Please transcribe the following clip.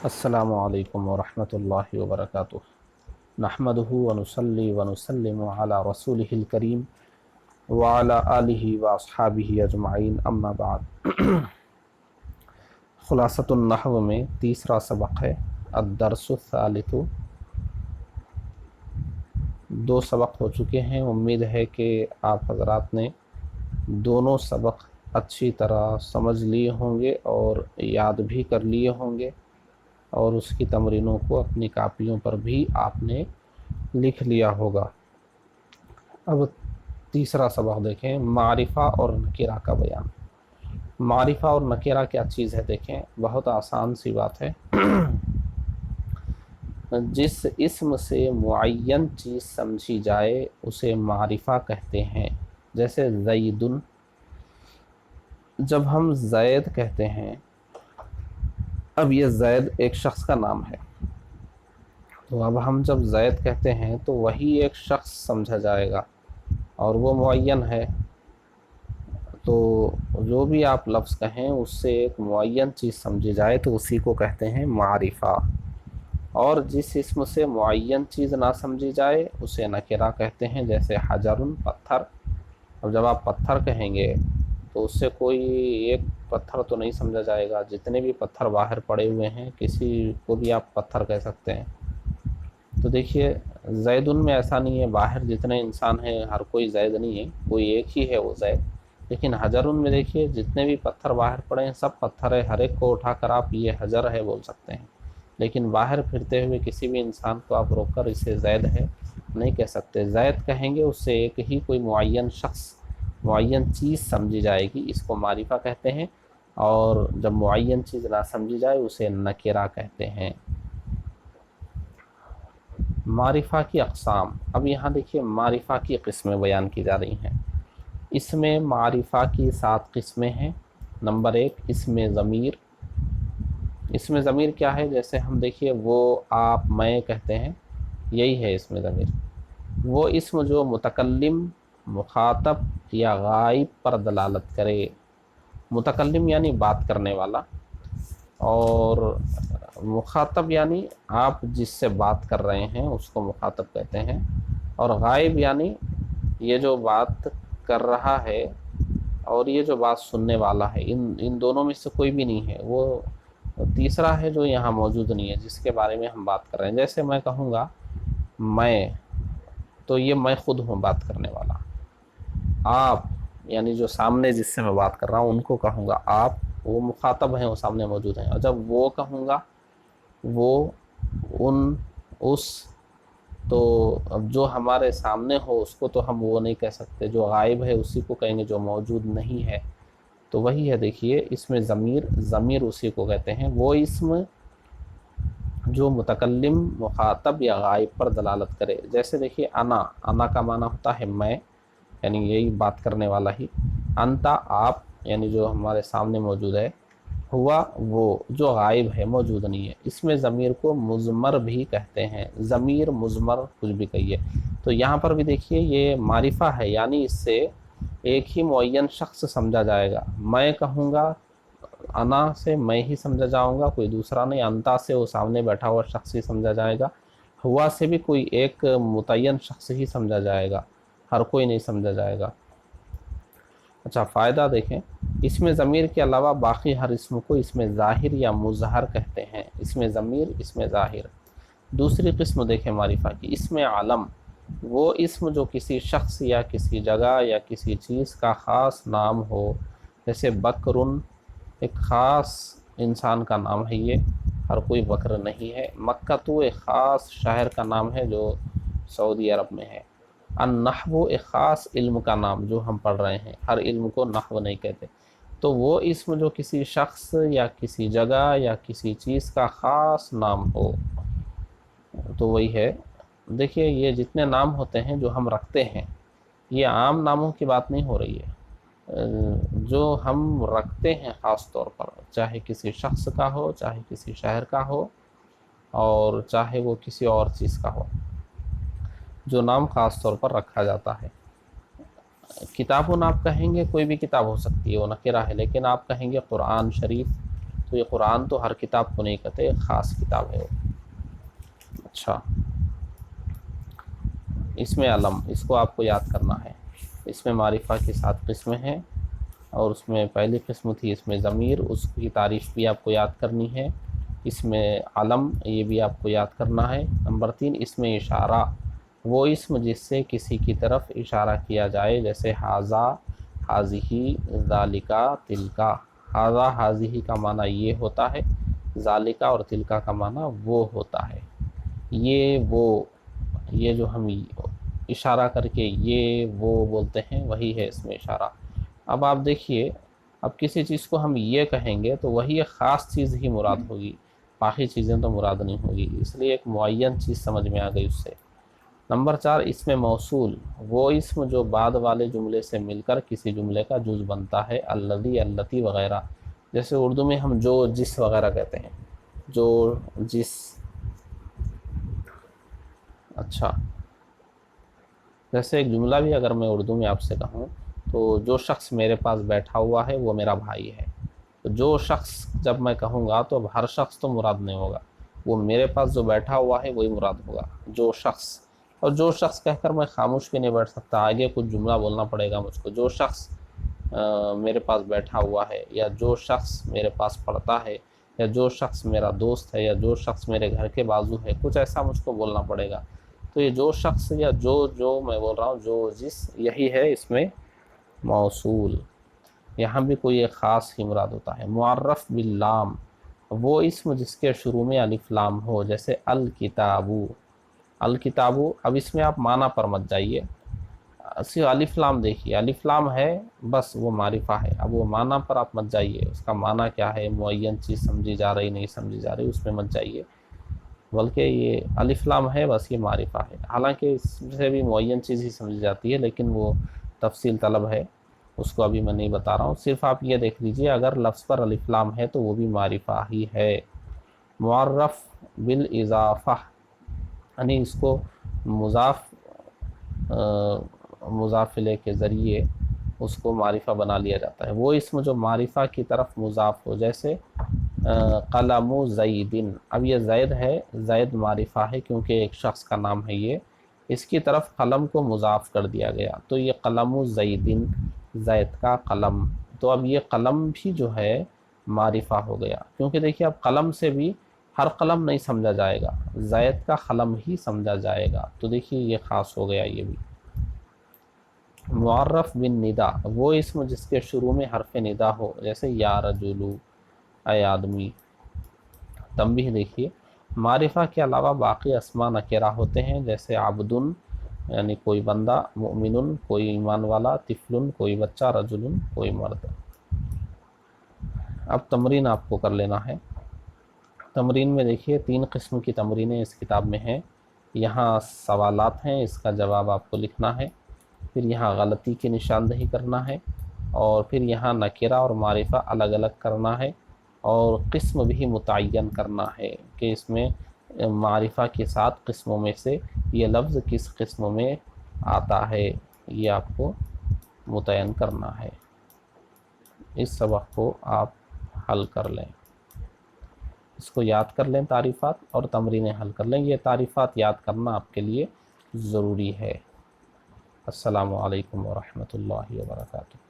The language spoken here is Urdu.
السلام علیکم ورحمۃ اللہ وبرکاتہ۔ نحمدہ ونصلی ونسلم علی رسولہ الکریم وعلی آلہ واصحابہ اجمعین، اما بعد۔ خلاصۃ النحو میں تیسرا سبق ہے الدرس الثالث۔ دو سبق ہو چکے ہیں، امید ہے کہ آپ حضرات نے دونوں سبق اچھی طرح سمجھ لیے ہوں گے اور یاد بھی کر لیے ہوں گے، اور اس کی تمرینوں کو اپنی کاپیوں پر بھی آپ نے لکھ لیا ہوگا۔ اب تیسرا سبق دیکھیں، معرفہ اور نکرہ کا بیان۔ معرفہ اور نکرہ کیا چیز ہے؟ دیکھیں، بہت آسان سی بات ہے۔ جس اسم سے معین چیز سمجھی جائے اسے معرفہ کہتے ہیں۔ جیسے زیدن، جب ہم زید کہتے ہیں، اب یہ زید ایک شخص کا نام ہے، تو اب ہم جب زید کہتے ہیں تو وہی ایک شخص سمجھا جائے گا اور وہ معین ہے، تو جو بھی آپ لفظ کہیں اس سے ایک معین چیز سمجھی جائے تو اسی کو کہتے ہیں معرفہ۔ اور جس اسم سے معین چیز نہ سمجھی جائے اسے نکرہ کہتے ہیں، جیسے حجرن، پتھر۔ اب جب آپ پتھر کہیں گے تو اس سے کوئی ایک پتھر تو نہیں سمجھا جائے گا، جتنے بھی پتھر باہر پڑے ہوئے ہیں کسی کو بھی آپ پتھر کہہ سکتے ہیں۔ تو دیکھیے زیدن میں ایسا نہیں ہے، باہر جتنے انسان ہیں ہر کوئی زید نہیں ہے، کوئی ایک ہی ہے وہ زید۔ لیکن حجرن میں دیکھیے جتنے بھی پتھر باہر پڑے ہیں سب پتھر ہے، ہر ایک کو اٹھا کر آپ یہ حجر ہے بول سکتے ہیں، لیکن باہر پھرتے ہوئے کسی بھی انسان کو آپ روک کر اسے زید ہے نہیں کہہ سکتے۔ زید کہیں گے اس سے ایک ہی کوئی معین شخص، معین چیز سمجھی جائے گی، اس کو معرفہ کہتے ہیں۔ اور جب معین چیز نہ سمجھی جائے اسے نکرہ کہتے ہیں۔ معرفہ کی اقسام، اب یہاں دیکھیے معرفہ کی قسمیں بیان کی جا رہی ہیں۔ اس میں معرفہ کی 7 قسمیں ہیں۔ نمبر 1، اسم ضمیر۔ اسم ضمیر کیا ہے؟ جیسے ہم دیکھیے وہ، آپ، میں کہتے ہیں، یہی ہے اسم ضمیر۔ وہ اسم جو متکلم، مخاطب یا غائب پر دلالت کرے۔ متکلم یعنی بات کرنے والا، اور مخاطب یعنی آپ جس سے بات کر رہے ہیں اس کو مخاطب کہتے ہیں، اور غائب یعنی یہ جو بات کر رہا ہے اور یہ جو بات سننے والا ہے، ان دونوں میں سے کوئی بھی نہیں ہے، وہ تیسرا ہے جو یہاں موجود نہیں ہے، جس کے بارے میں ہم بات کر رہے ہیں۔ جیسے میں کہوں گا میں، تو یہ میں خود ہوں بات کرنے والا۔ آپ یعنی جو سامنے جس سے میں بات کر رہا ہوں ان کو کہوں گا آپ، وہ مخاطب ہیں، وہ سامنے موجود ہیں۔ اور جب وہ کہوں گا، وہ، ان، اس، تو اب جو ہمارے سامنے ہو اس کو تو ہم وہ نہیں کہہ سکتے، جو غائب ہے اسی کو کہیں گے جو موجود نہیں ہے۔ تو وہی ہے، دیکھیے اسم ضمیر، ضمیر اسی کو کہتے ہیں، وہ اسم جو متکلم، مخاطب یا غائب پر دلالت کرے۔ جیسے دیکھیے انا، انا کا معنی ہوتا ہے میں، یعنی یہی بات کرنے والا ہی۔ انتا، آپ، یعنی جو ہمارے سامنے موجود ہے۔ ہوا، وہ جو غائب ہے، موجود نہیں ہے۔ اس میں ضمیر کو مضمر بھی کہتے ہیں، ضمیر، مضمر، کچھ بھی کہیے۔ تو یہاں پر بھی دیکھیے یہ معرفہ ہے، یعنی اس سے ایک ہی معین شخص سمجھا جائے گا۔ میں کہوں گا، انا سے میں ہی سمجھا جاؤں گا، کوئی دوسرا نہیں۔ انتا سے وہ سامنے بیٹھا ہوا شخص ہی سمجھا جائے گا۔ ہوا سے بھی کوئی ایک متعین شخص ہی سمجھا جائے گا، ہر کوئی نہیں سمجھا جائے گا۔ اچھا، فائدہ دیکھیں، اس میں ضمیر کے علاوہ باقی ہر اسم کو اس میں ظاہر یا مظہر کہتے ہیں۔ اس میں ضمیر، اس میں ظاہر۔ دوسری قسم دیکھیں معرفہ کی، اس میں عالم، وہ اسم جو کسی شخص یا کسی جگہ یا کسی چیز کا خاص نام ہو۔ جیسے بکرن، ایک خاص انسان کا نام ہے، یہ ہر کوئی بکر نہیں ہے۔ مکہ تو ایک خاص شہر کا نام ہے جو سعودی عرب میں ہے۔ النحو، ایک خاص علم کا نام جو ہم پڑھ رہے ہیں، ہر علم کو نحو نہیں کہتے۔ تو وہ اسم جو کسی شخص یا کسی جگہ یا کسی چیز کا خاص نام ہو، تو وہی ہے۔ دیکھیے یہ جتنے نام ہوتے ہیں جو ہم رکھتے ہیں، یہ عام ناموں کی بات نہیں ہو رہی ہے، جو ہم رکھتے ہیں خاص طور پر، چاہے کسی شخص کا ہو، چاہے کسی شہر کا ہو، اور چاہے وہ کسی اور چیز کا ہو، جو نام خاص طور پر رکھا جاتا ہے۔ کتابوں آپ کہیں گے، کوئی بھی کتاب ہو سکتی ہے، وہ نکرہ ہے، لیکن آپ کہیں گے قرآن شریف، تو یہ قرآن تو ہر کتاب کو نہیں کہتے، ایک خاص کتاب ہے وہ۔ اچھا، اس میں علم، اس کو آپ کو یاد کرنا ہے۔ اس میں معرفہ کی 7 قسمیں ہیں، اور اس میں پہلی قسم تھی اس میں ضمیر، اس کی تعریف بھی آپ کو یاد کرنی ہے۔ اس میں علم، یہ بھی آپ کو یاد کرنا ہے۔ نمبر 3 اس میں اشارہ، وہ اسم جس سے کسی کی طرف اشارہ کیا جائے، جیسے ھذا، ھذہ، ذالکا، تلکا۔ ھذا ھذہ کا معنی یہ ہوتا ہے، ذالکا اور تلکا کا معنی وہ ہوتا ہے۔ یہ جو ہم اشارہ کر کے یہ وہ بولتے ہیں، وہی ہے اس میں اشارہ۔ اب آپ دیکھیے، اب کسی چیز کو ہم یہ کہیں گے تو وہی ایک خاص چیز ہی مراد ہوگی، باقی چیزیں تو مراد نہیں ہوگی، اس لیے ایک معین چیز سمجھ میں آ گئی اس سے۔ نمبر 4 اسم موصول، وہ اسم جو بعد والے جملے سے مل کر کسی جملے کا جز بنتا ہے، الذی، اللتی وغیرہ۔ جیسے اردو میں ہم جو، جس وغیرہ کہتے ہیں، جو، جس۔ اچھا، جیسے ایک جملہ بھی اگر میں اردو میں آپ سے کہوں تو جو شخص میرے پاس بیٹھا ہوا ہے وہ میرا بھائی ہے، تو جو شخص جب میں کہوں گا تو اب ہر شخص تو مراد نہیں ہوگا، وہ میرے پاس جو بیٹھا ہوا ہے وہی مراد ہوگا، جو شخص۔ اور جو شخص کہہ کر میں خاموش بھی نہیں بیٹھ سکتا، آگے کچھ جملہ بولنا پڑے گا مجھ کو، جو شخص میرے پاس بیٹھا ہوا ہے، یا جو شخص میرے پاس پڑھتا ہے، یا جو شخص میرا دوست ہے، یا جو شخص میرے گھر کے بازو ہے، کچھ ایسا مجھ کو بولنا پڑے گا۔ تو یہ جو شخص یا جو میں بول رہا ہوں، جو جس، یہی ہے اس میں موصول۔ یہاں بھی کوئی ایک خاص ہی مراد ہوتا ہے۔ معرف باللام، وہ اسم جس کے شروع میں الف لام ہو، جیسے الکتابو، الکتابو۔ اب اس میں آپ معنی پر مت جائیے، صرف الف لام دیکھیے، الف لام ہے بس، وہ معرفہ ہے۔ اب وہ معنی پر آپ مت جائیے، اس کا معنی کیا ہے، معین چیز سمجھی جا رہی نہیں سمجھی جا رہی، اس میں مت جائیے، بلکہ یہ الف لام ہے بس، یہ معرفہ ہے۔ حالانکہ اس سے بھی معین چیز ہی سمجھی جاتی ہے، لیکن وہ تفصیل طلب ہے، اس کو ابھی میں نہیں بتا رہا ہوں۔ صرف آپ یہ دیکھ لیجئے، اگر لفظ پر الف لام ہے تو وہ بھی معرفہ ہی ہے۔ معرف بالاضافہ، یعنی اس کو مضاف الیہ کے ذریعے اس کو معرفہ بنا لیا جاتا ہے۔ وہ اسم جو معرفہ کی طرف مضاف ہو، جیسے قلم زیدن۔ اب یہ زید ہے، زید معرفہ ہے کیونکہ ایک شخص کا نام ہے یہ، اس کی طرف قلم کو مضاف کر دیا گیا، تو یہ قلم زیدن، زید کا قلم۔ تو اب یہ قلم بھی جو ہے معرفہ ہو گیا، کیونکہ دیکھیے اب قلم سے بھی ہر قلم نہیں سمجھا جائے گا، زید کا قلم ہی سمجھا جائے گا، تو دیکھیے یہ خاص ہو گیا یہ بھی۔ معرف بالندا، وہ اسم جس کے شروع میں حرف ندا ہو، جیسے یا رجلو، اے آدمی۔ تنبیہ دیکھیے، معرفہ کے علاوہ باقی اسماء نکرہ ہوتے ہیں، جیسے عبدن یعنی کوئی بندہ، مؤمن کوئی ایمان والا، طفل کوئی بچہ، رجل کوئی مرد۔ اب تمرین آپ کو کر لینا ہے۔ تمرین میں دیکھیے 3 قسم کی تمرینیں اس کتاب میں ہیں، یہاں سوالات ہیں، اس کا جواب آپ کو لکھنا ہے، پھر یہاں غلطی کی نشاندہی کرنا ہے، اور پھر یہاں نکرہ اور معرفہ الگ الگ کرنا ہے، اور قسم بھی متعین کرنا ہے کہ اس میں معرفہ کی 7 قسموں میں سے یہ لفظ کس قسم میں آتا ہے، یہ آپ کو متعین کرنا ہے۔ اس سبق کو آپ حل کر لیں، اس کو یاد کر لیں، تعریفات اور تمرینیں حل کر لیں، یہ تعریفات یاد کرنا آپ کے لیے ضروری ہے۔ السلام علیکم ورحمۃ اللہ وبرکاتہ۔